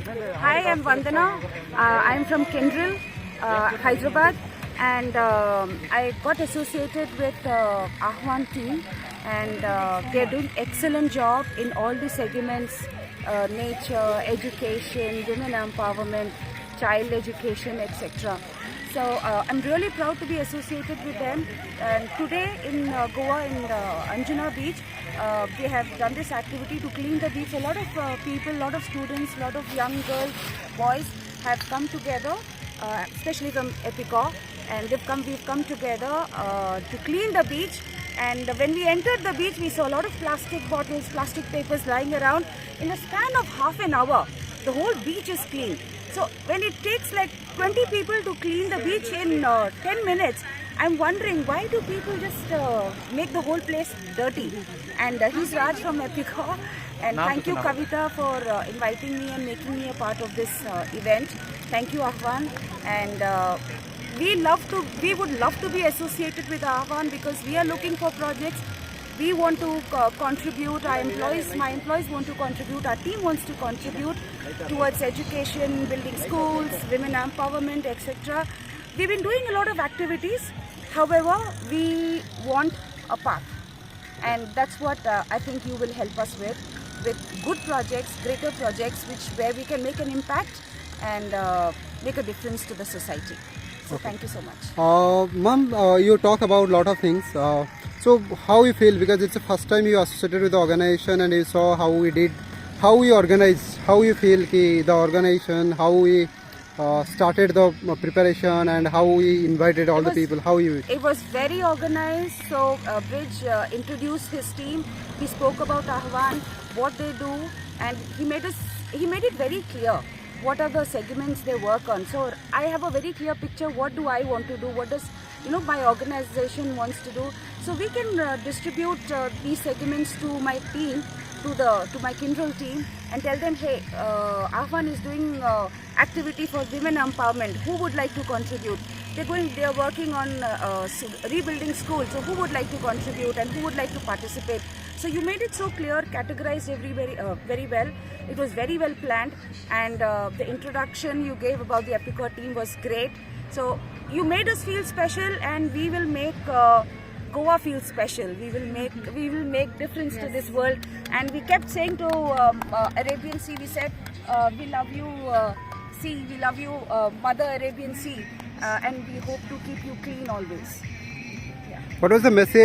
Hi, I'm Vandana. I'm from Kendrill, Hyderabad, and I got associated with Ahwan team, and they're doing excellent job in all the segments: nature, education, women empowerment, child education, etc. So I'm really proud to be associated with them. And today in Goa, in Anjuna Beach, they have done this activity to clean the beach. A lot of people, a lot of students, a lot of young girls, boys have come together, especially from Epicor, and we've come together to clean the beach. And when we entered the beach, we saw a lot of plastic bottles, plastic papers lying around. In a span of half an hour, the whole beach is clean. So when it takes like 20 people to clean the beach in 10 minutes, I'm wondering why do people just make the whole place dirty? And he's Raj from Epicor, and thank you Kavita for inviting me and making me a part of this event. Thank you Ahwan, and we would love to be associated with Ahwan because we are looking for projects. We want to contribute, my employees want to contribute, our team wants to contribute towards education, building schools, women empowerment, etc. We've been doing a lot of activities. However, we want a path, and that's what I think you will help us with good projects, greater projects, where we can make an impact and make a difference to the society. So thank you so much. Ma'am, you talk about a lot of things. So how you feel, because it's the first time you associated with the organization and you saw how we organized, how you feel the organization, how we started the preparation and how we invited all the people, how you... It was very organized. So Bridge introduced his team, he spoke about Ahwan, what they do, and he made it very clear what are the segments they work on. So I have a very clear picture, what do I want to do, what does my organization wants to do. So we can distribute these segments to my team, to my Kindle team, and tell them, hey, Ahwan is doing activity for women empowerment. Who would like to contribute? They are working on rebuilding schools. So who would like to contribute and who would like to participate? So you made it so clear, categorized very well. It was very well planned, and the introduction you gave about the Epicor team was great. So you made us feel special, and we will make Goa feel special. We will make difference to this world. And we kept saying to Arabian Sea, we said, we love you Sea, we love you Mother Arabian Sea, and we hope to keep you clean always. What was the message